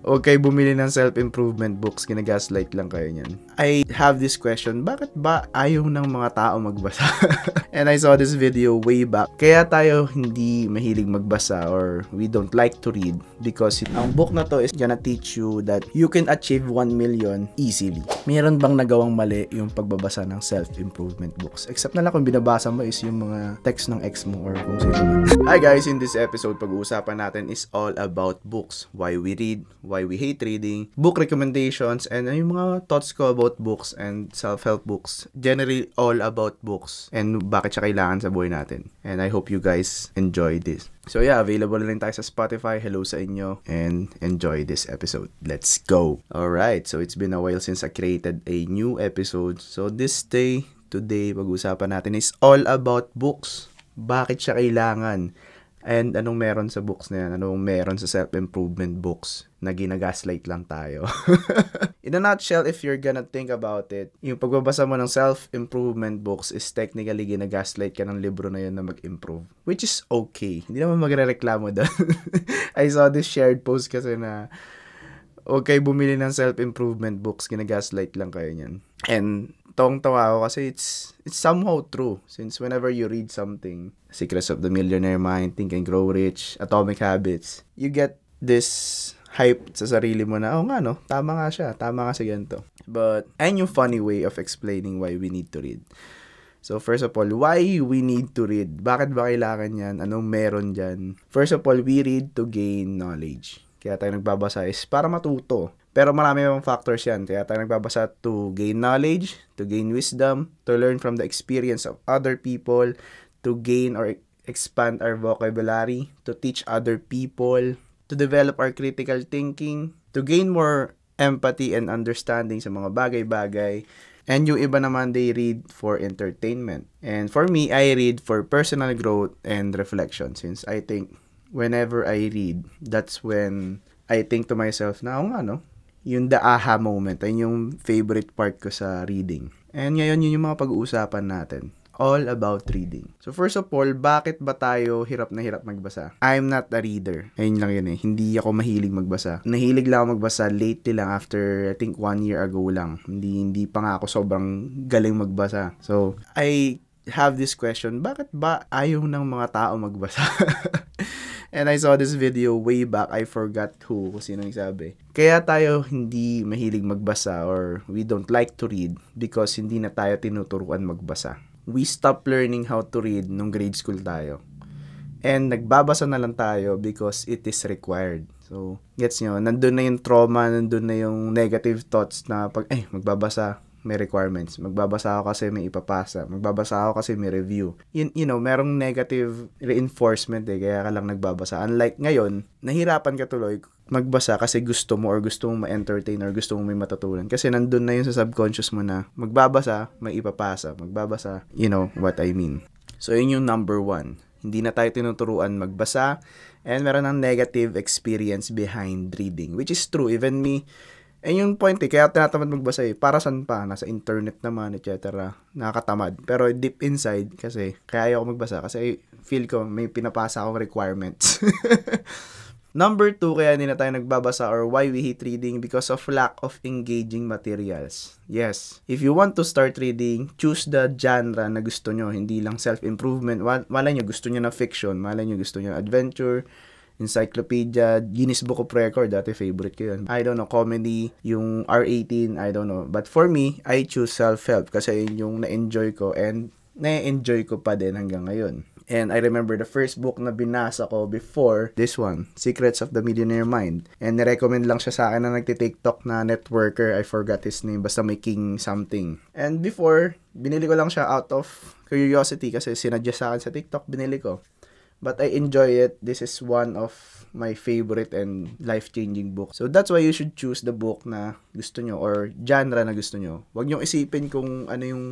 Huwag kayo bumili ng self-improvement books, ginagaslight lang kayo niyan. I have this question, bakit ba ayaw ng mga tao magbasa? And I saw this video way back. Kaya tayo hindi mahilig magbasa or we don't like to read because ang book na to is gonna teach you that you can achieve 1 million easily. Meron bang nagawang mali yung pagbabasa ng self-improvement books? Except na lang kung binabasa mo is yung mga text ng ex mo or kung sino man. Hi guys, in this episode, pag-uusapan natin is all about books. Why we read, why we hate reading, book recommendations, and yung mga thoughts ko about books and self-help books. Generally, all about books and bakit siya kailangan sa buhay natin. And I hope you guys enjoy this. So yeah, available na rin tayo sa Spotify. Hello sa inyo and enjoy this episode. Let's go! Alright, so it's been a while since I created a new episode. So today, pag-usapan natin is all about books. Bakit siya kailangan? And anong meron sa books na yan? Anong meron sa self-improvement books na ginagaslight lang tayo? In a nutshell, if you're gonna think about it, yung pagbabasa mo ng self-improvement books is technically ginagaslight ka ng libro na yun na mag-improve. Which is okay. Hindi naman magre-reklamo doon. I saw this shared post kasi na okay, bumili ng self-improvement books, ginagaslight lang kayo niyan. And tawang-tawa ako kasi it's somehow true since whenever you read something, Secrets of the Millionaire Mind, Think and Grow Rich, Atomic Habits, you get this hype sa sarili mo na, nga no, tama nga siya, tama nga si ganito. But, and yung funny way of explaining why we need to read. So, first of all, why we need to read? Bakit ba kailangan yan? Anong meron dyan? First of all, we read to gain knowledge. Kaya tayo nagbabasa is para matuto. Pero marami mga factors yan. Kaya tayo nagbabasa to gain knowledge, to gain wisdom, to learn from the experience of other people, to gain or expand our vocabulary, to teach other people, to develop our critical thinking, to gain more empathy and understanding sa mga bagay-bagay. And yung iba naman, they read for entertainment. And for me, I read for personal growth and reflection since I think whenever I read, that's when I think to myself na, yung the aha moment, ay yung favorite part ko sa reading. And ngayon, yun yung mga pag-uusapan natin. All about reading. So first of all, bakit ba tayo hirap na hirap magbasa? I'm not a reader. Ayun lang yun eh. Hindi ako mahilig magbasa. Nahilig lang ako magbasa lately lang after I think 1 year ago lang. Hindi pa nga ako sobrang galing magbasa. So I have this question, bakit ba ayaw ng mga tao magbasa? And I saw this video way back. I forgot kung sino nagsabi. Kaya tayo hindi mahilig magbasa or we don't like to read because hindi na tayo tinuturuan magbasa. We stopped learning how to read nung grade school tayo. And nagbabasa na lang tayo because it is required. So, gets nyo? Nandun na yung trauma, nandun na yung negative thoughts na pag, magbabasa, may requirements. Magbabasa ako kasi may ipapasa. Magbabasa ako kasi may review. Merong negative reinforcement kaya ka lang nagbabasa. Unlike ngayon, nahirapan ka tuloy magbasa kasi gusto mo or gusto mong ma-entertain or gusto mong may matutunan. Kasi nandun na yun sa subconscious mo na magbabasa, may ipapasa. Magbabasa, you know what I mean. So, yun yung number 1. Hindi na tayo tinuturuan magbasa and meron ng negative experience behind reading. Which is true. Even me, yung point kaya tinatamad magbasa para saan pa? Nasa internet naman, etc. Nakakatamad. Pero deep inside, kasi kaya ayaw ko magbasa kasi feel ko may pinapasa akong requirements. Number 2, kaya hindi na tayo nagbabasa or why we hate reading because of lack of engaging materials. Yes, if you want to start reading, choose the genre na gusto nyo. Hindi lang self-improvement. Malay nyo, gusto nyo na fiction. Malay nyo, gusto nyo adventure, encyclopedia, Guinness Book of Record. Dati favorite ko yun. I don't know, comedy, yung R18, I don't know. But for me, I choose self-help kasi yun yung na-enjoy ko and na-enjoy ko pa din hanggang ngayon. And I remember the first book na binasa ko before this one, Secrets of the Millionaire Mind. And nirecommend lang siya sa akin na nagti-TikTok na networker. I forgot his name. Basta may King something. And before, binili ko lang siya out of curiosity kasi sinadya sa akin sa TikTok, binili ko. But I enjoy it. This is one of my favorite and life-changing book. So that's why you should choose the book na gusto nyo or genre na gusto nyo. Huwag nyo isipin kung ano yung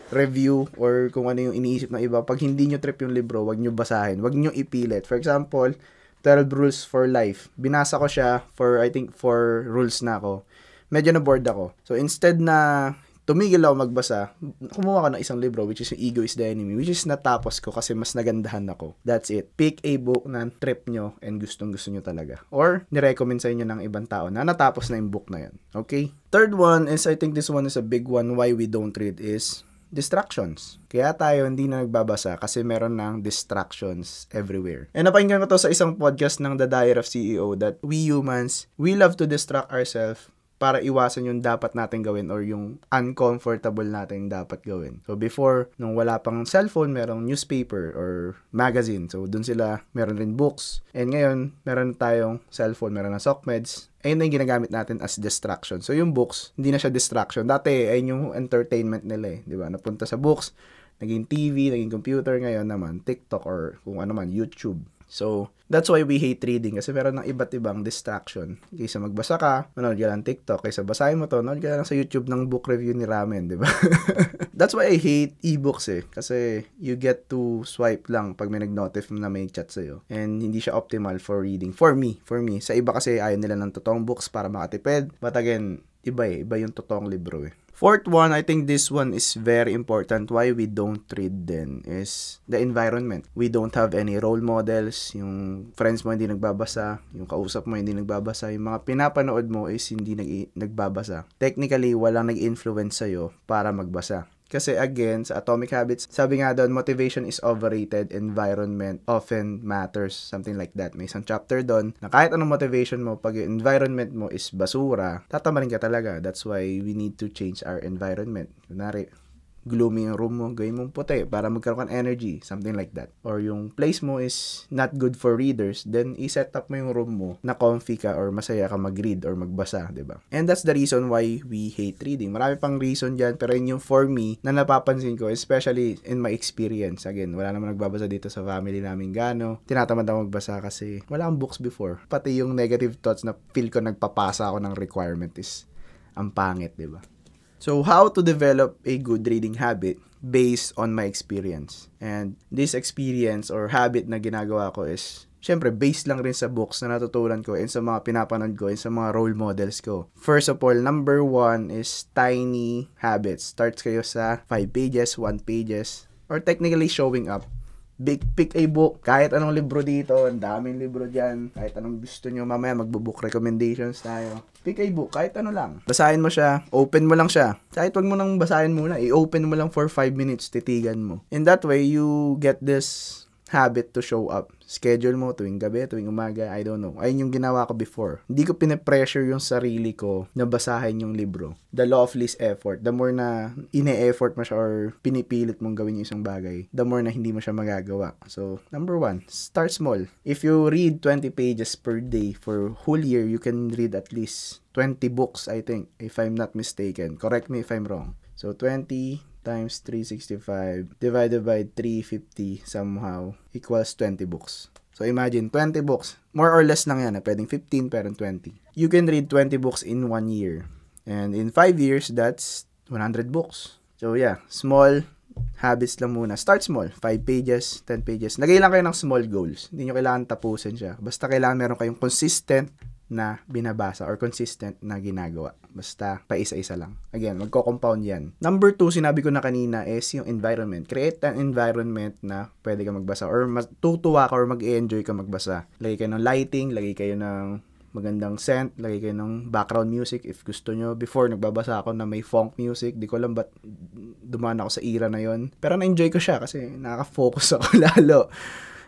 review or kung ano yung iniisip ng iba. Pag hindi nyo trip yung libro, wag nyo basahin. Wag nyo ipilit. For example, 12 Rules for Life. Binasa ko siya for, I think, 4 rules na ako. Medyo na-bored ako. So, instead na tumigil ako magbasa, kumuha ko ng isang libro, which is yung Ego is the Enemy, which is natapos ko kasi mas nagandahan ako. That's it. Pick a book na trip nyo and gustong-gusto nyo talaga. Or, nirecommend sa inyo ng ibang tao na natapos na yung book na yan. Okay? Third one is, I think this one is a big one, why we don't read is distractions. Kaya tayo hindi na nagbabasa kasi meron ng distractions everywhere. And napakinggan ko to sa isang podcast ng The Diary of CEO that we humans, we love to distract ourselves para iwasan yung dapat natin gawin or yung uncomfortable natin dapat gawin. So before, nung wala pang cellphone, merong newspaper or magazine. So dun sila, meron rin books. And ngayon, meron tayong cellphone, meron na SOCMEDs. Ayun na yung ginagamit natin as distraction. So yung books, hindi na siya distraction. Dati, ayun yung entertainment nila eh. Di ba? Napunta sa books, naging TV, naging computer. Ngayon naman, TikTok or kung ano man, YouTube. So, that's why we hate reading kasi meron ng iba't ibang distraction. Kaysa magbasa ka, manood ka lang TikTok. Kaysa basahin mo to, manood ka lang sa YouTube ng book review ni Ramen, di ba? That's why I hate ebooks eh. Kasi you get to swipe lang pag may nag-notif na may chat sa'yo. And hindi siya optimal for reading. For me. Sa iba kasi ayaw nila ng totoong books para makatipid. But again, iba yung totoong libro eh. Fourth one, I think this one is very important. Why we don't read then is the environment. We don't have any role models. Yung friends mo hindi nagbabasa. Yung kausap mo hindi nagbabasa. Yung mga pinapanood mo is hindi nagbabasa. Technically, walang nag-influence sa'yo para magbasa. Kasi again, sa Atomic Habits, sabi nga doon, motivation is overrated, environment often matters, something like that. May isang chapter doon na kahit anong motivation mo, pag yung environment mo is basura, tatamarin ka talaga. That's why we need to change our environment. Kunwari, gloomy yung room mo, gawin mong puti para magkaroon ka ng energy, something like that. Or yung place mo is not good for readers, then i-set up mo yung room mo na comfy ka or masaya ka mag-read or magbasa, diba? And that's the reason why we hate reading. Marami pang reason dyan, pero yun yung for me na napapansin ko, especially in my experience. Again, wala naman nagbabasa dito sa family namin gano. Tinatamad ako magbasa kasi wala akong books before. Pati yung negative thoughts na feel ko nagpapasa ako ng requirement is ang pangit, diba? So, how to develop a good reading habit based on my experience. And this experience or habit na ginagawa ko is, syempre, based lang rin sa books na natutunan ko and sa mga pinapanood ko and sa mga role models ko. First of all, number one is tiny habits. Starts kayo sa 5 pages, 1 pages, or technically showing up. Pick a book, kahit anong libro dito, ang daming libro dyan, kahit anong gusto nyo, mamaya magbo-book recommendations tayo. Pick a book, kahit ano lang. Basahin mo siya, open mo lang siya. Kahit wag mo nang basahin muna, i-open mo lang for 5 minutes, titigan mo. In that way, you get this habit to show up. Schedule mo tuwing gabi, tuwing umaga, I don't know. Ayun yung ginawa ko before. Hindi ko pine-pressure yung sarili ko na basahin yung libro. The law of least effort. The more na ine-effort mo siya or pinipilit mong gawin yung isang bagay, the more na hindi mo siya magagawa. So, number one, start small. If you read 20 pages per day for whole year, you can read at least 20 books, I think, if I'm not mistaken. Correct me if I'm wrong. So, 20 times 365 divided by 350 somehow equals 20 books. So imagine, 20 books. More or less lang yan. Pwedeng 15 pero 20. You can read 20 books in 1 year. And in 5 years, that's 100 books. So yeah, small habits lang muna. Start small. 5 pages, 10 pages. Lagay lang kayo ng small goals. Hindi nyo kailangan tapusin siya. Basta kailangan meron kayong consistent na binabasa or consistent na ginagawa. Basta paisa-isa lang. Again, magko-compound yan. Number 2, sinabi ko na kanina is yung environment. Create an environment na pwede ka magbasa or matutuwa ka or mag-enjoy ka magbasa. Lagay kayo ng lighting, lagay kayo ng magandang scent, lagay kayo ng background music if gusto nyo. Before, nagbabasa ako na may funk music. Di ko alam ba't dumaan ako sa era na yon. Pero na-enjoy ko siya kasi nakaka-focus ako lalo.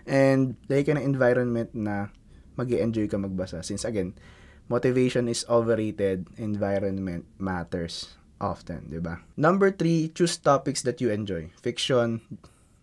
And lagay kayo ng environment na mag-i-enjoy ka magbasa. Since again, motivation is overrated, environment matters often, di ba? Number 3, choose topics that you enjoy. Fiction,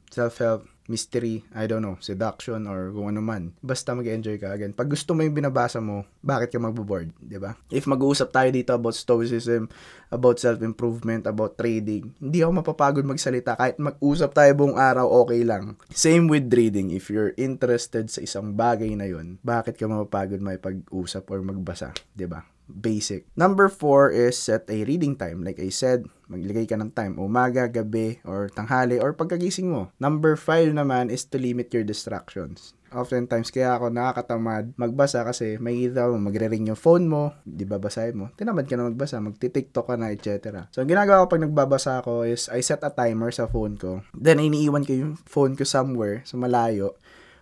self-help, mystery, I don't know, seduction, or kung ano man. Basta mag-enjoy ka. Again, pag gusto mo yung binabasa mo, bakit ka magbo-board, di ba? If mag-uusap tayo dito about stoicism, about self-improvement, about trading, hindi ako mapapagod magsalita. Kahit mag-usap tayo buong araw, okay lang. Same with reading. If you're interested sa isang bagay na yun, bakit ka mapapagod may pag-usap or magbasa, di ba? basic. Number 4 is set a reading time. Like I said, maglagay ka ng time, umaga, gabi, or tanghali, or pagkagising mo. Number 5 naman is to limit your distractions. Oftentimes, kaya ako nakakatamad magbasa kasi makikita mo, magre-ring yung phone mo, di ba basahin mo, tinamad ka na magbasa, magti-TikTok ka na, etc. So, ang ginagawa ko pag nagbabasa ako is, I set a timer sa phone ko. Then, iniiwan ko yung phone ko somewhere, sa malayo,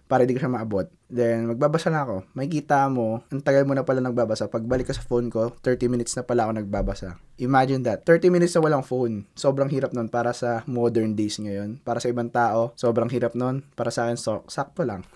para di ko siya maabot. Then, magbabasa na ako. Makikita mo, ang tagal mo na pala nagbabasa. Pagbalik ko sa phone ko, 30 minutes na pala ako nagbabasa. Imagine that. 30 minutes na walang phone. Sobrang hirap nun para sa modern days ngayon. Para sa ibang tao, sobrang hirap nun. Para sa akin, sakto lang.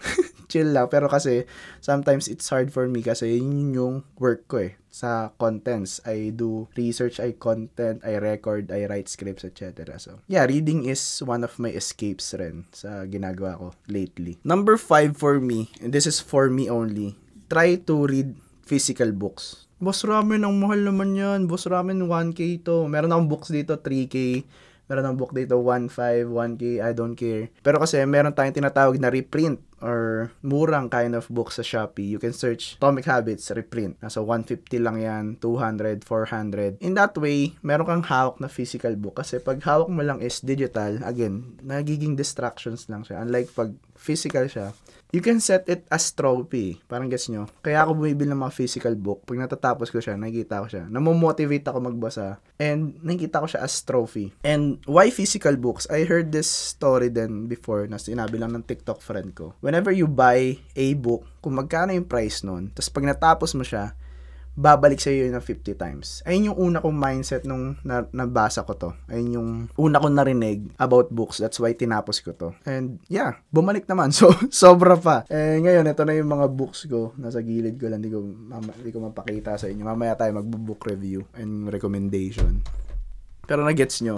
Chill lang. Pero kasi, sometimes it's hard for me kasi yun yung work ko sa contents. I do research, I content, I record, I write scripts, etc. So, yeah, reading is one of my escapes rin sa ginagawa ko lately. Number 5 for me, and this is for me only, try to read physical books. Boss Ramen, ang mahal naman yan. Boss Ramen, 1K to. Meron akong books dito, 3K. Meron akong book dito, 1.5, 1K, I don't care. Pero kasi meron tayong tinatawag na reprint or murang kind of book sa Shopee. You can search Atomic Habits reprint. Nasa 150 lang yan, 200, 400. In that way, meron kang hawak na physical book. Kasi pag hawak mo lang is digital, again, nagiging distractions lang siya. Unlike pag physical siya, you can set it as trophy. Parang guess nyo. Kaya ako bumibili ng mga physical book. Pag natatapos ko siya, nakikita ko siya. Namomotivate ako magbasa. And nakikita ko siya as trophy. And why physical books? I heard this story then before na sinabi lang ng TikTok friend ko. Whenever you buy a book, kung magkano yung price nun, tapos pag natapos mo siya, babalik sa iyo ng 50 times. Ayun yung una kong mindset nung nabasa ko to. Ayun yung una kong narinig about books. That's why tinapos ko to. And yeah, bumalik naman. So, sobra pa. Eh, ngayon, ito na yung mga books ko. Nasa gilid ko lang. Hindi ko mapakita sa inyo. Mamaya tayo mag-book review and recommendation. Pero na-gets nyo.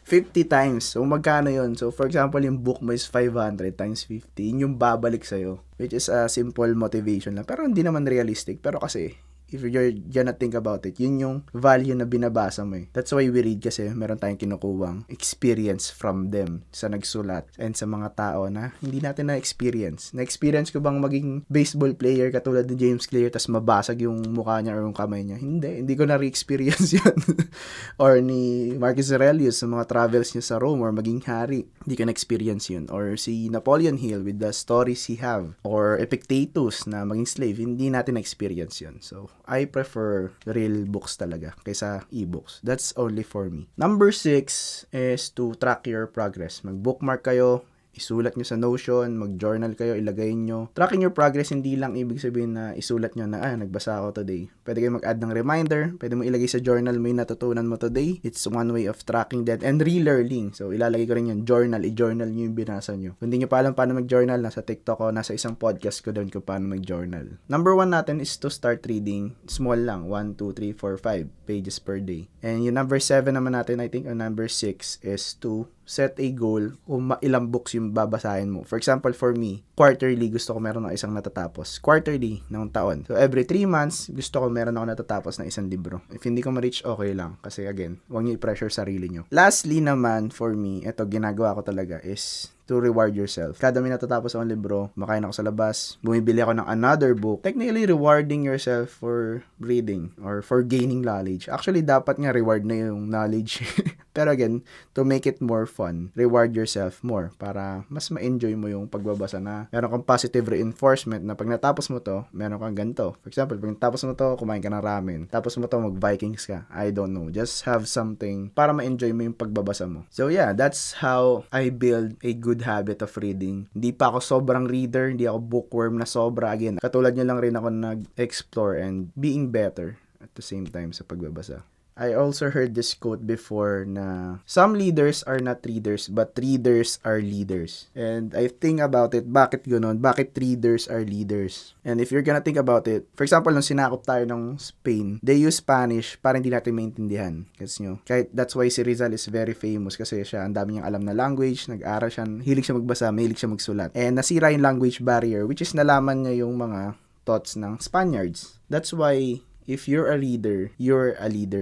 50 times. So, magkano yun? So, for example, yung book mo is 500 times 50. Yun yung babalik sa'yo. Which is a simple motivation lang. Pero hindi naman realistic. Pero kasi, if you're gonna think about it, yun yung value na binabasa mo That's why we read kasi meron tayong kinukuwang experience from them sa nagsulat and sa mga tao na hindi natin na-experience. Na-experience ko bang maging baseball player katulad ni James Clear tas mabasag yung mukha niya or yung kamay niya? Hindi ko na-re-experience yun. Or ni Marcus Aurelius sa mga travels niya sa Rome or maging hari. Hindi ko na-experience yun. Or si Napoleon Hill with the stories he have. Or Epictetus na maging slave. Hindi natin na-experience yun. So, I prefer real books talaga kaysa e-books. That's only for me. Number 6 is to track your progress. Mag-bookmark kayo, isulat nyo sa Notion, mag-journal kayo, ilagay nyo. Tracking your progress, hindi lang ibig sabihin na isulat nyo na, nagbasa ako today. Pwede kayo mag-add ng reminder, pwede mo ilagay sa journal mo yung natutunan mo today. It's one way of tracking that. And relearning. So, ilalagay ko rin yung journal, i-journal nyo yung binasa nyo. Kung hindi nyo pa alam paano mag-journal, nasa TikTok o nasa isang podcast ko doon kung paano mag-journal. Number 1 natin is to start reading. Small lang, 1, 2, 3, 4, 5 pages per day. And yung number 7 naman natin, I think, or number 6 is to set a goal kung ilang books yung babasahin mo. For example, for me, quarterly, gusto ko meron ng isang natatapos. Quarterly ng taon. So, every 3 months, gusto ko meron ako natatapos ng isang libro. If hindi ko ma-reach, okay lang. Kasi again, huwag niyo i-pressure sarili niyo. Lastly naman, for me, ito ginagawa ko talaga is to reward yourself. Kada may natatapos akong libro, makain ako sa labas, bumibili ako ng another book, technically rewarding yourself for reading or for gaining knowledge. Actually, dapat nga reward na yung knowledge. Pero again, to make it more fun, reward yourself more para mas ma-enjoy mo yung pagbabasa na meron kang positive reinforcement na pag natapos mo to, meron kang ganito. For example, pag natapos mo to, kumain ka ng ramen. Tapos mo to, mag-Vikings ka. I don't know. Just have something para ma-enjoy mo yung pagbabasa mo. So yeah, that's how I build a good habit of reading. Hindi pa ako sobrang reader, hindi ako bookworm na sobra. Again, katulad nyo lang rin ako nag-explore and being better at the same time sa pagbabasa. I also heard this quote before na some leaders are not readers but readers are leaders. And I think about it, bakit ganoon? Bakit readers are leaders? And if you're gonna think about it, for example, nung sinakop tayo ng Spain, they use Spanish para hindi natin maintindihan. Kasi nyo, kahit that's why si Rizal is very famous kasi siya, ang dami niyang alam na language, nag-aral siya, hilig siya magbasa, mahilig siya magsulat. And nasira yung language barrier, which is nalaman niya yung mga thoughts ng Spaniards. That's why if you're a leader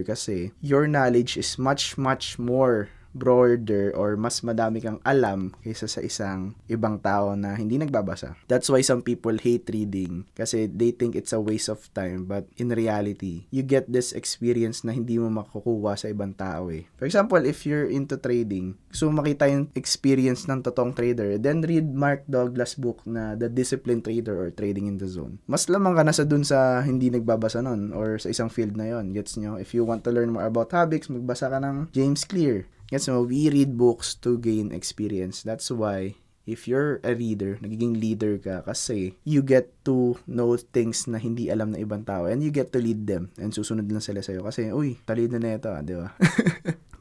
kasi your knowledge is much more broader or mas madami kang alam kaysa sa isang ibang tao na hindi nagbabasa. That's why some people hate reading kasi they think it's a waste of time, but in reality, you get this experience na hindi mo makukuha sa ibang tao eh. For example, if you're into trading, so makita yung experience ng totoong trader, then read Mark Douglas book na The Disciplined Trader or Trading in the Zone. Mas lamang ka na sa dun sa hindi nagbabasa nun or sa isang field na yon. Gets nyo? If you want to learn more about habits, magbasa ka ng James Clear. Gets nyo? We read books to gain experience. That's why if you're a reader, nagiging leader ka kasi you get to know things na hindi alam ng ibang tao and you get to lead them and susunod lang sila sa'yo kasi, uy, talino na ito, di ba?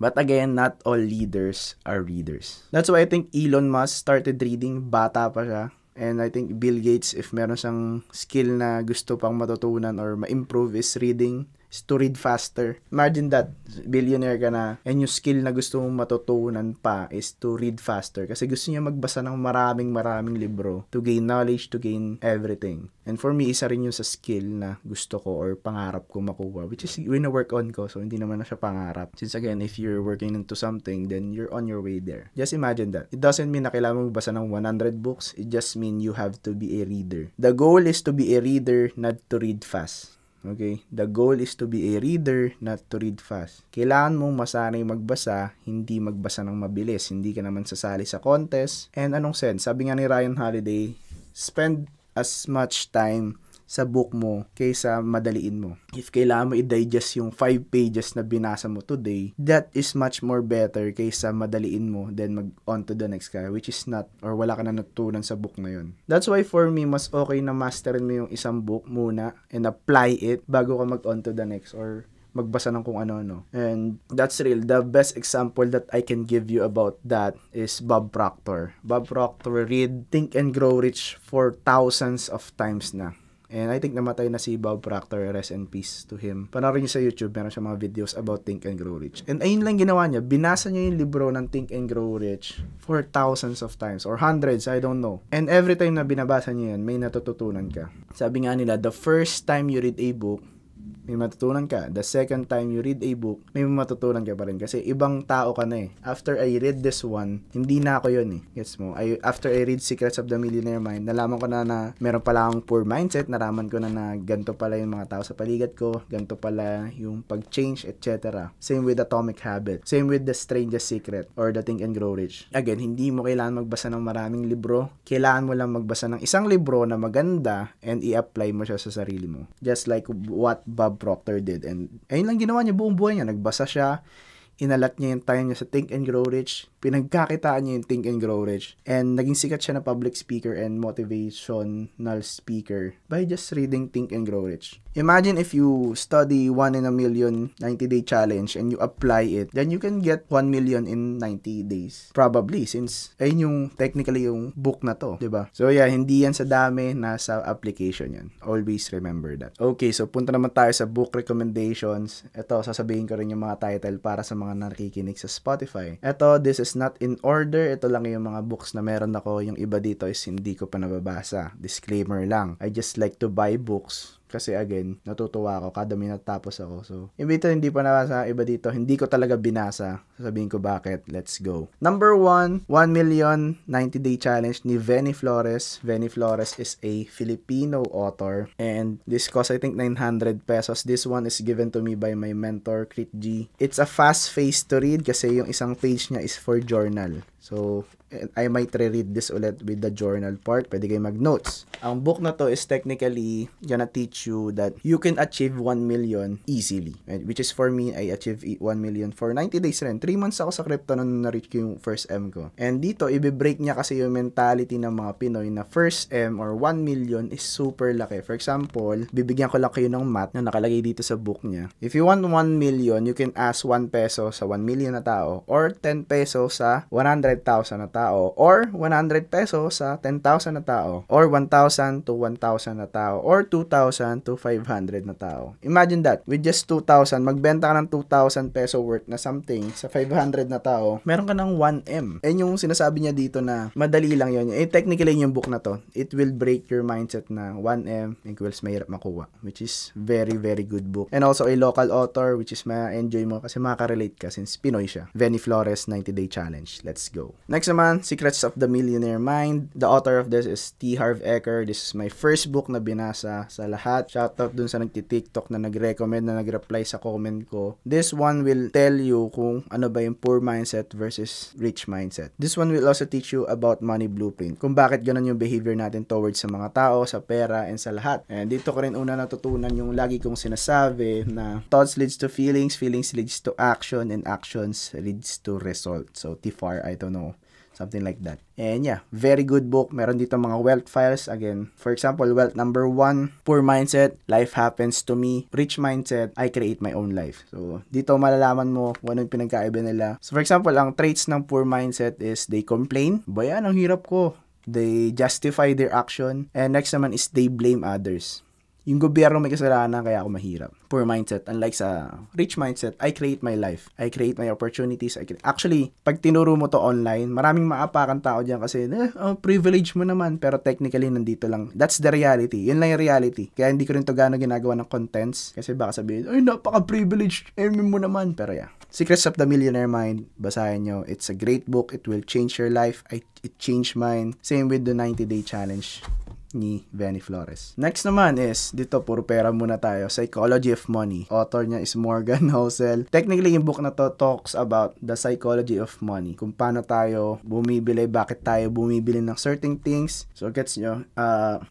But again, not all leaders are readers. That's why I think Elon Musk started reading, bata pa siya. And I think Bill Gates, if meron siyang skill na gusto pang matutunan or ma-improve is reading, is to read faster. Imagine that, billionaire ka na, and yung skill na gusto mong matutunan pa is to read faster. Kasi gusto niya magbasa ng maraming libro to gain knowledge, to gain everything. And for me, isa rin yung sa skill na gusto ko or pangarap ko makuha, which is wina-work on ko, so hindi naman na siya pangarap. Since again, if you're working into something, then you're on your way there. Just imagine that. It doesn't mean na kailangan mong basa ng 100 books. It just means you have to be a reader. The goal is to be a reader, not to read fast. Okay? The goal is to be a reader, not to read fast. Kailangan mong masanay magbasa, hindi magbasa ng mabilis. Hindi ka naman sasali sa contest. And anong sense? Sabi nga ni Ryan Holiday, spend as much time sa book mo kaysa madaliin mo. If kailangan mo i-digest yung 5 pages na binasa mo today, that is much more better kaysa madaliin mo then mag-on to the next ka, which is not, or wala ka na natutunan sa book na yun. That's why for me, mas okay na masterin mo yung isang book muna and apply it bago ka mag-on to the next or magbasa ng kung ano-ano. And that's real. The best example that I can give you about that is Bob Proctor. Bob Proctor read Think and Grow Rich for thousands of times na. And I think namatay na si Bob Proctor, rest in peace to him. Panoorin niyo sa YouTube, meron siya mga videos about Think and Grow Rich. And ayun lang ginawa niya, binasa niya yung libro ng Think and Grow Rich for thousands of times or hundreds, I don't know. And every time na binabasa niya yan, may natututunan ka. Sabi nga nila, the first time you read a book, may matutunan ka. The second time you read a book, may matutunan ka pa rin. Kasi ibang tao ka na eh. After I read this one, hindi na ako yun eh. Gets mo? After I read Secrets of the Millionaire Mind, nalaman ko na meron pala akong poor mindset. Nalaman ko na ganito pala yung mga tao sa paligid ko. Ganito pala yung pag-change, etc. Same with Atomic Habit. Same with The Strangest Secret or The Think and Grow Rich. Again, hindi mo kailangan magbasa ng maraming libro. Kailangan mo lang magbasa ng isang libro na maganda and i-apply mo siya sa sarili mo. Just like what Bob Proctor did. And ayun lang ginawa niya buong buhay niya. Nagbasa siya, inalat niya yung time niya sa Think and Grow Rich, pinagkakitaan niya yung Think and Grow Rich, and naging sikat siya na public speaker and motivational speaker by just reading Think and Grow Rich. Imagine if you study 1 in a million 90-day challenge and you apply it, then you can get 1 million in 90 days. Probably, since ayun yung technically yung book na to, diba? So yeah, hindi yan sa dami, nasa application yan. Always remember that. Okay, so punta naman tayo sa book recommendations. Ito, sasabihin ko rin yung mga title para sa mga nakikinig sa Spotify. Ito, this is not in order. Ito lang yung mga books na meron ako. Yung iba dito is hindi ko pa nababasa. Disclaimer lang. I just like to buy books. Kasi again, natutuwa ako kada may natapos ako. So, dito hindi pa nabasa, iba dito, hindi ko talaga binasa. Sasabihin ko bakit. Let's go. Number 1, 1 million 90-day challenge ni Venny Flores. Venny Flores is a Filipino author. And this cost, I think, 900 pesos. This one is given to me by my mentor, Crit G. It's a fast-paced to read kasi yung isang page niya is for journal. So, I might reread this ulit with the journal part. Pwede kayo mag-notes. Ang book na to is technically gonna teach you that you can achieve 1 million easily. Which is for me, I achieved 1 million for 90 days rin. 3 months ako sa crypto nung na-reach ko yung first M ko. And dito, i-break niya kasi yung mentality ng mga Pinoy na first M or 1 million is super laki. For example, bibigyan ko lang kayo ng math na nakalagay dito sa book niya. If you want 1 million, you can ask 1 peso sa 1 million na tao or 10 peso sa 100 100,000 na tao, or 100 pesos sa 10,000 na tao, or 1,000 to 1,000 na tao, or 2,000 to 500 na tao. Imagine that, with just 2,000, magbenta ka ng 2,000 peso worth na something sa 500 na tao, meron ka ng 1M. Yung sinasabi niya dito na madali lang yun. Technically yung book na to, it will break your mindset na 1M equals mahirap makuha, which is very, very good book. And also a local author, which is ma-enjoy mo kasi makaka-relate ka since Pinoy siya. Venny Flores, 90-Day Challenge. Let's go. Next naman, Secrets of the Millionaire Mind. The author of this is T. Harv Eker. This is my first book na binasa sa lahat. Shoutout dun sa nagti-TikTok na nag-recommend, na nag-reply sa comment ko. This one will tell you kung ano ba yung poor mindset versus rich mindset. This one will also teach you about money blueprint. Kung bakit ganun yung behavior natin towards sa mga tao, sa pera, and sa lahat. And dito ko rin una natutunan yung lagi kong sinasabi na thoughts leads to feelings, feelings leads to action, and actions leads to result. So, TFAR, I don't know. Something like that. And yeah, very good book. Meron dito mga wealth files. Again, for example, wealth number 1, poor mindset, life happens to me. Rich mindset, I create my own life. So, dito malalaman mo kung ano yung pinagkaiba nila. So, for example, ang traits ng poor mindset is they complain. Bayan, ang hirap ko. They justify their action. And next naman is they blame others. Yung gobyerno may kasalanan kaya ako mahirap. Poor mindset. Unlike sa rich mindset, I create my life. I create my opportunities. Actually, pag tinuro mo to online, maraming maapakan tao dyan kasi, privilege mo naman. Pero technically, nandito lang. That's the reality. Yun lang yung reality. Kaya hindi ko rin to gano'n ginagawa ng contents. Kasi baka sabihin, ay, napaka-privilege. Mo naman. Pero yeah. Secrets of the Millionaire Mind. Basahin nyo. It's a great book. It will change your life. It changed mine. Same with the 90-Day Challenge ni Venny Flores. Next naman is, dito puro pera muna tayo, Psychology of Money. Author niya is Morgan Housel. Technically, yung book na to talks about the psychology of money. Kung paano tayo bumibili, bakit tayo bumibili ng certain things. So, gets nyo?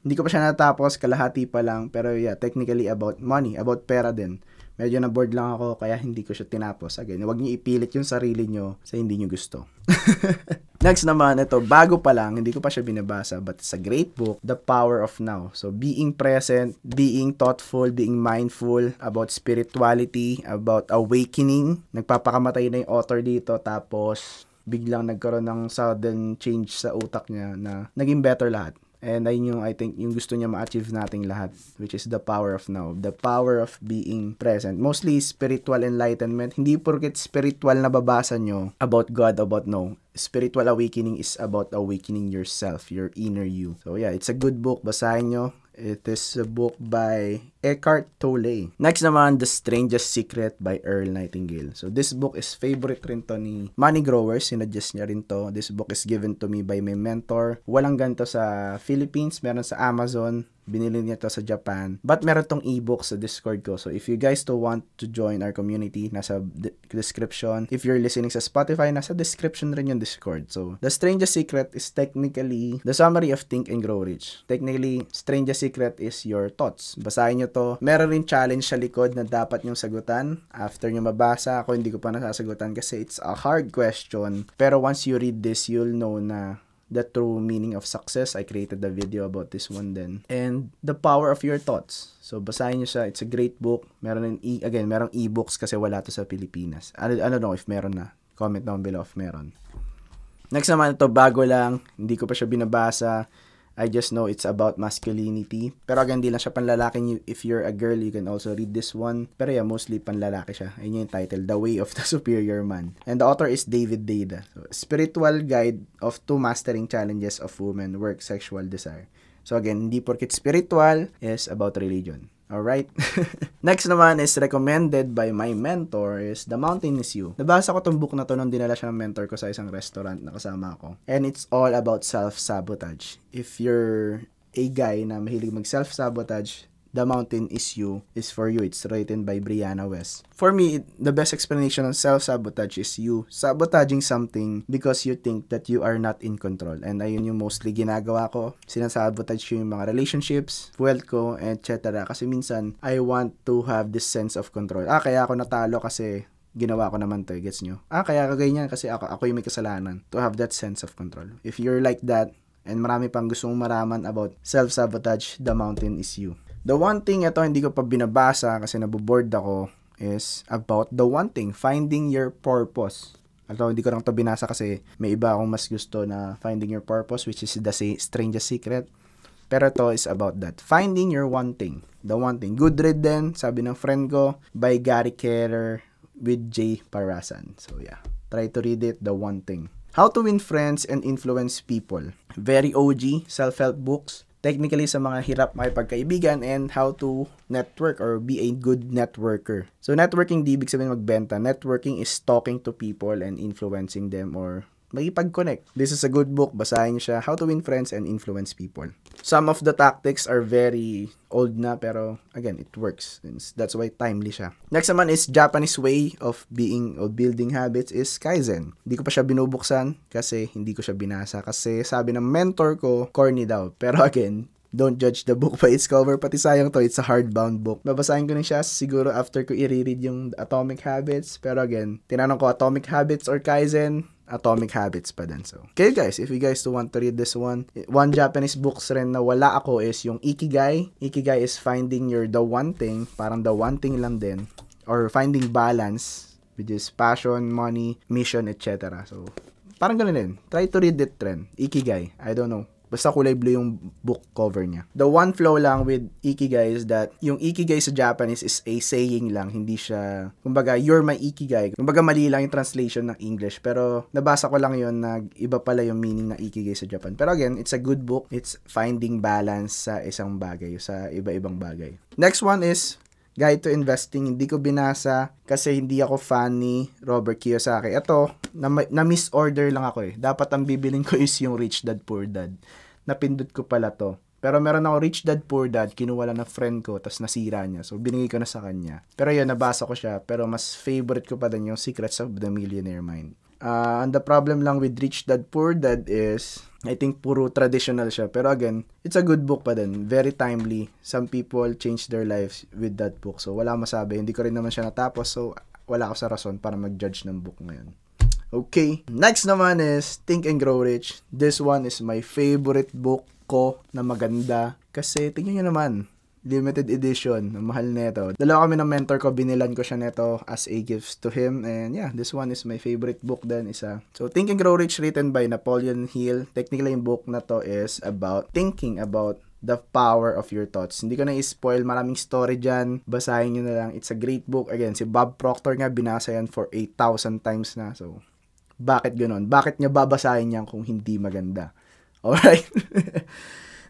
Hindi ko pa siya natapos, kalahati pa lang. Pero yeah, technically about money, about pera din. Medyo na-bored lang ako, kaya hindi ko siya tinapos. Again, huwag niyo ipilit yung sarili niyo sa hindi niyo gusto. Next naman, ito, bago pa lang, hindi ko pa siya binabasa, but it's a great book, The Power of Now. So, being present, being thoughtful, being mindful about spirituality, about awakening. Nagpapakamatay na yung author dito, tapos biglang nagkaroon ng sudden change sa utak niya na naging better lahat. And ayun yung, I think, yung gusto niya ma-achieve nating lahat, which is the power of now. The power of being present. Mostly spiritual enlightenment. Hindi porket spiritual na babasa nyo about God, about no. Spiritual awakening is about awakening yourself, your inner you. So yeah, it's a good book. Basahin nyo. It is a book by Eckhart Tolle. Next naman, The Strangest Secret by Earl Nightingale. So this book is favorite rin to ni Money Growers. Sinadjust niya rin to. This book is given to me by my mentor. Walang ganito sa Philippines. Meron sa Amazon. Binili niya to sa Japan. But meron tong ebook sa Discord ko. So if you guys do want to join our community, nasa description. If you're listening sa Spotify, nasa description rin yung Discord. So The Strangest Secret is technically the summary of Think and Grow Rich. Technically, Strangest Secret is your thoughts. Basahin nyo to. Meron rin challenge sa likod na dapat nyong sagutan. After nyo mabasa, ako hindi ko pa nasasagutan kasi it's a hard question. Pero once you read this, you'll know na the true meaning of success. I created the video about this one then. And the power of your thoughts. So, basahin nyo siya. It's a great book. Meron merong e-books kasi wala to sa Pilipinas. I don't know if meron na. Comment down below if meron. Next naman ito, bago lang. Hindi ko pa siya binabasa. I just know it's about masculinity. Pero again, di lang siya panlalaki. If you're a girl, you can also read this one. Pero yeah, mostly panlalaki siya. Ayun yung title, The Way of the Superior Man. And the author is David Deida. So, Spiritual Guide to Mastering Challenges of Women, Work, Sexual Desire. So again, hindi porket spiritual is about religion. Alright? Next naman is recommended by my mentor is The Mountain Is You. Nabasa ko tong book na to nung dinala siya ng mentor ko sa isang restaurant na kasama ko. And it's all about self-sabotage. If you're a guy na mahilig mag-self-sabotage, The Mountain Is You is for you. It's written by Brianna West. For me, the best explanation of self-sabotage is you sabotaging something because you think that you are not in control. And ayun yung mostly ginagawa ko. Sinasabotage ko yung mga relationships, wealth ko, etc. Kasi minsan, I want to have this sense of control. Kaya ako natalo kasi ginawa ko naman to. Gets nyo? Kaya ka ganyan kasi ako yung may kasalanan. To have that sense of control. If you're like that, and marami pang gustong maraman about self-sabotage, The Mountain Is You. The one thing, ito hindi ko pa binabasa kasi naboboard ako, is about the one thing, finding your purpose. Although hindi ko lang to binasa kasi may iba akong mas gusto na Finding Your Purpose, which is The Strangest Secret. Pero to is about that. Finding your one thing. The one thing. Good read din, sabi ng friend ko, by Gary Keller with Jay Parasan. So yeah, try to read it, The One Thing. How to Win Friends and Influence People. Very OG, self-help books. Technically sa mga hirap makipagkaibigan and how to network or be a good networker. So networking di ibig sabihin magbenta. Networking is talking to people and influencing them or makipag-connect. This is a good book. Basahin siya. How to Win Friends and Influence People. Some of the tactics are very old na pero again, it works. That's why timely siya. Next naman is Japanese way of being or building habits is Kaizen. Hindi ko pa siya binubuksan kasi hindi ko siya binasa kasi sabi ng mentor ko, corny daw. Pero again, don't judge the book by its cover. Pati sayang to, it's a hardbound book. Babasahin ko rin siya siguro after ko i-read yung Atomic Habits. Pero again, tinanong ko Atomic Habits or Kaizen, Atomic Habits pa din. So, okay guys, if you guys do want to read this one Japanese books rin na wala ako is yung Ikigai. Ikigai is finding your the one thing, parang the one thing lang din. Or finding balance, which is passion, money, mission, etc. So, parang ganun din. Try to read it trend. Ikigai, I don't know. Basta kulay blue yung book cover niya. The one flow lang with Ikigai is that yung Ikigai sa Japanese is a saying lang. Hindi siya, kumbaga, you're my Ikigai. Kumbaga, mali lang yung translation ng English. Pero, nabasa ko lang yun na iba pala yung meaning ng Ikigai sa Japan. Pero again, it's a good book. It's finding balance sa isang bagay, sa iba-ibang bagay. Next one is Guide to Investing. Hindi ko binasa kasi hindi ako fan ni Robert Kiyosaki. Ito, na-misorder lang ako eh. Dapat ang bibilin ko is yung Rich Dad Poor Dad. Napindot ko pala to. Pero meron ako Rich Dad Poor Dad, kinuha lang ng friend ko, tapos nasira niya. So, binigay ko na sa kanya. Pero yun, nabasa ko siya. Pero mas favorite ko pa din yung Secrets of the Millionaire Mind. And the problem lang with Rich Dad Poor Dad is, I think puro traditional siya. Pero again, it's a good book pa din. Very timely. Some people change their lives with that book. So, wala masabi. Hindi ko rin naman siya natapos. So, wala ako sa rason para mag-judge ng book ngayon. Okay. Next naman is Think and Grow Rich. This one is my favorite book ko na maganda. Kasi, tingnan nyo naman. Limited edition. Ang mahal nito. Dalawa kami ng mentor ko. Binilan ko siya neto as a gift to him. And yeah, this one is my favorite book din. Isa. So, Think and Grow Rich written by Napoleon Hill. Technically, yung book na to is about thinking about the power of your thoughts. Hindi ko na i-spoil. Maraming story dyan. Basahin nyo na lang. It's a great book. Again, si Bob Proctor nga, binasa yan for 8,000 times na. So, bakit ganon? Bakit niya babasahin yan kung hindi maganda? Alright?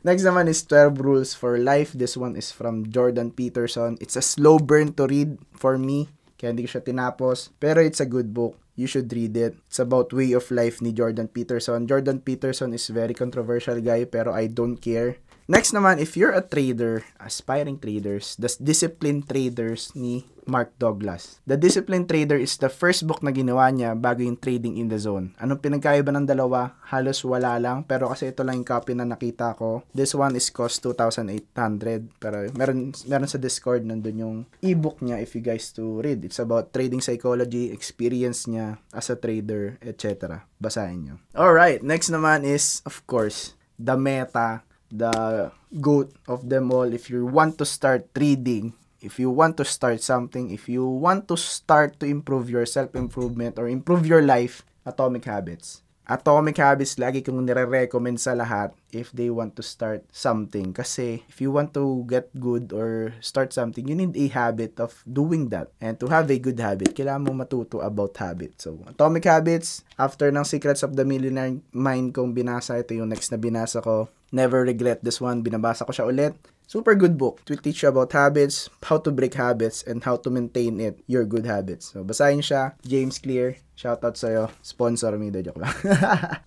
Next naman is 12 Rules for Life. This one is from Jordan Peterson. It's a slow burn to read for me. Kaya hindi ko siya tinapos. Pero it's a good book. You should read it. It's about way of life ni Jordan Peterson. Jordan Peterson is very controversial guy, pero I don't care. Next naman, if you're a trader, aspiring traders, the Disciplined Traders ni Mark Douglas. The Disciplined Trader is the first book na ginawa niya bago yung Trading in the Zone. Anong pinagkaiba ng dalawa? Halos wala lang, pero kasi ito lang yung copy na nakita ko. This one is cost 2,800, pero meron sa Discord nandun yung ebook niya if you guys to read. It's about trading psychology, experience niya as a trader, etc. Basahin nyo. Alright, next naman is, of course, the meta, the goat of them all. If you want to start trading, if you want to start something, if you want to start to improve your self-improvement or improve your life, Atomic Habits. Atomic Habits, lagi kong nire-recommend sa lahat if they want to start something. Kasi if you want to get good or start something, you need a habit of doing that. And to have a good habit, kailangan mo matuto about habits. So, Atomic Habits, after ng Secrets of the Millionaire Mind kong binasa, ito yung next na binasa ko. Never regret this one. Binabasa ko siya ulit. Super good book. It will teach you about habits, how to break habits, and how to maintain your good habits. So, basahin siya. James Clear. Shoutout sa'yo. Sponsor me. Joke lang.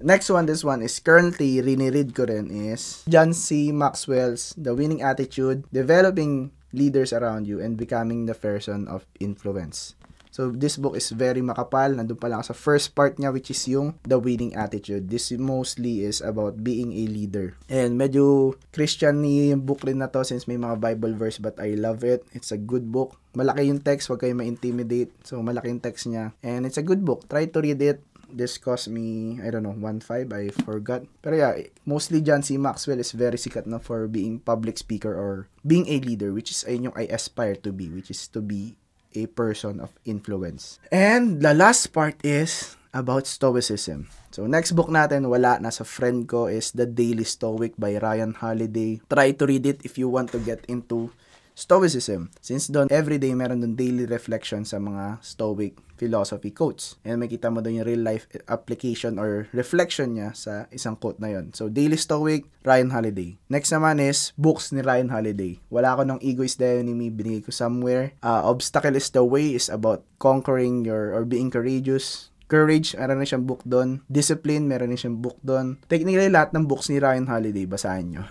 Next one, this one is currently, riniread ko rin is John C. Maxwell's The Winning Attitude, Developing Leaders Around You, and Becoming the Person of Influence. So, this book is very makapal. Nandun pa lang sa first part niya, which is yung The Winning Attitude. This mostly is about being a leader. And medyo Christian yung book rin na to since may mga Bible verse, but I love it. It's a good book. Malaki yung text, wag kayo ma-intimidate. So, malaki yung text niya. And it's a good book. Try to read it. This cost me, I don't know, 1.5. I forgot. Pero yeah, mostly John C. Maxwell is very sikat na for being public speaker or being a leader, which is ayun yung I aspire to be, which is to be a person of influence. And the last part is about Stoicism. So, next book natin, wala, nasa friend ko, is The Daily Stoic by Ryan Holiday. Try to read it if you want to get into Stoicism. Since doon, everyday meron doon daily reflection sa mga Stoic philosophy quotes. And makita mo doon yung real life application or reflection niya sa isang quote na yon. So, Daily Stoic, Ryan Holiday. Next naman is books ni Ryan Holiday. Wala ako ng Ego is the Enemy, binigay ko somewhere. Obstacle is the Way is about conquering or being courageous. Courage, meron na siyang book doon. Discipline, meron na siyang book doon. Technically, lahat ng books ni Ryan Holiday, basahin nyo.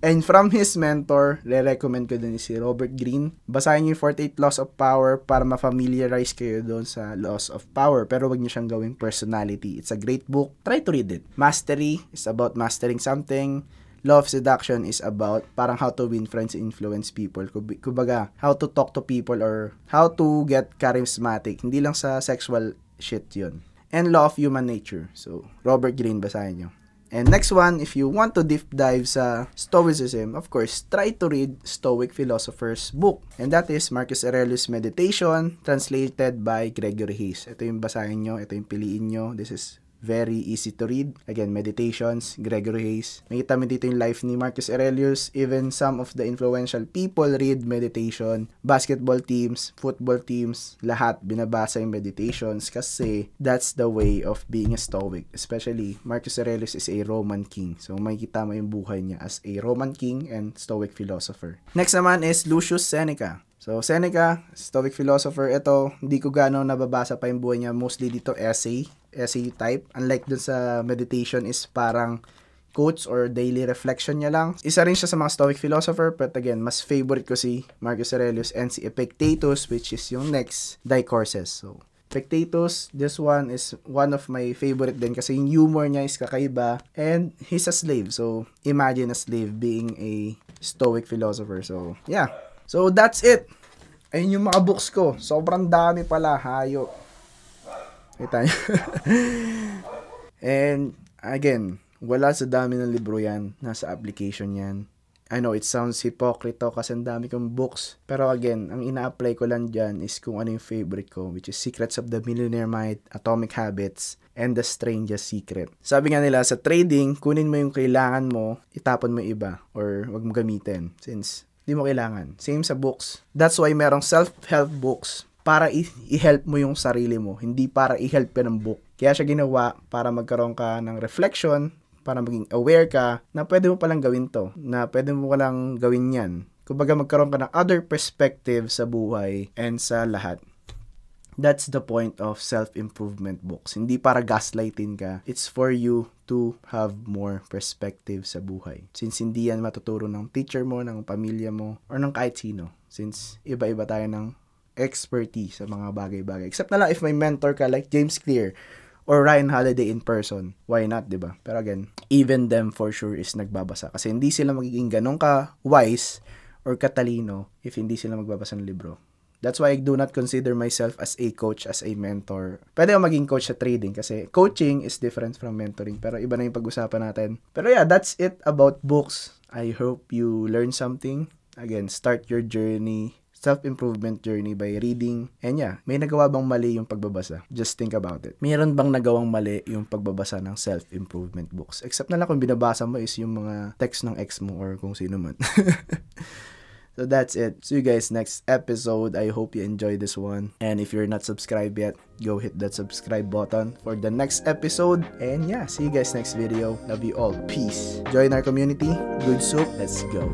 And from his mentor, re-recommend ko din si Robert Greene. Basahin niyo yung 48 Laws of Power para ma-familiarize kayo doon sa Laws of Power. Pero wag niyo siyang gawing personality. It's a great book. Try to read it. Mastery is about mastering something. Law of Seduction is about parang how to win friends and influence people. Kumbaga, how to talk to people or how to get charismatic. Hindi lang sa sexual shit yun. And Law of Human Nature. So, Robert Greene, basahin nyo. And next one, if you want to deep dive sa Stoicism, of course, try to read Stoic Philosopher's book. And that is Marcus Aurelius Meditation, translated by Gregory Hayes. Ito yung basahin nyo, ito yung piliin nyo. This is very easy to read. Again, Meditations, Gregory Hayes. Makita mo dito yung life ni Marcus Aurelius. Even some of the influential people read meditation. Basketball teams, football teams, lahat binabasa yung meditations kasi that's the way of being a Stoic. Especially, Marcus Aurelius is a Roman king. So, makikita mo yung buhay niya as a Roman king and Stoic philosopher. Next naman is Lucius Seneca. So, Seneca, Stoic philosopher, ito, hindi ko gano'n nababasa pa yung buhay niya. Mostly dito essay type. Unlike dun sa meditation is parang quotes or daily reflection niya lang. Isa rin siya sa mga Stoic philosopher, but again, mas favorite ko si Marcus Aurelius and si Epictetus, which is yung next discourses. So, Epictetus, this one is one of my favorite din kasi yung humor niya is kakaiba and he's a slave. So, imagine a slave being a Stoic philosopher. So, yeah. So, that's it. Ayun yung mga books ko. Sobrang dami pala. Hayo. Kita nyo. And, again, wala sa dami ng libro yan. Nasa application yan. I know, it sounds hypocrite kasi ang dami kong books. Pero again, ang ina-apply ko lang dyan is kung ano yung favorite ko, which is Secrets of the Millionaire Mind, Atomic Habits, and The Strangest Secret. Sabi nga nila, sa trading, kunin mo yung kailangan mo, itapon mo yung iba, or wag mo gamitin. Since di mo kailangan. Same sa books. That's why merong self-help books para i-help mo yung sarili mo. Hindi para i-help ka ng book. Kaya siya ginawa para magkaroon ka ng reflection, para maging aware ka na pwede mo palang gawin to. Na pwede mo palang gawin yan. Kumbaga magkaroon ka ng other perspective sa buhay and sa lahat. That's the point of self-improvement books. Hindi para gaslightin ka. It's for you to have more perspective sa buhay. Since hindi yan matuturo ng teacher mo, ng pamilya mo, or ng kahit sino. Since iba-iba tayo ng expertise sa mga bagay-bagay. Except na lang if may mentor ka like James Clear or Ryan Holiday in person. Why not, diba? Pero again, even them for sure is nagbabasa. Kasi hindi sila magiging ganun ka wise or katalino if hindi sila magbabasa ng libro. That's why I do not consider myself as a coach, as a mentor. Pwede ako maging coach sa trading kasi coaching is different from mentoring. Pero iba na yung pag-usapan natin. Pero yeah, that's it about books. I hope you learn something. Again, start your journey, self-improvement journey by reading. And yeah, may nagawa bang mali yung pagbabasa? Just think about it. Mayroon bang nagawang mali yung pagbabasa ng self-improvement books? Except na lang kung binabasa mo is yung mga text ng ex mo or kung sino man. So that's it. See you guys next episode. I hope you enjoyed this one. And if you're not subscribed yet, go hit that subscribe button for the next episode. And yeah, see you guys next video. Love you all. Peace. Join our community. Good soup. Let's go.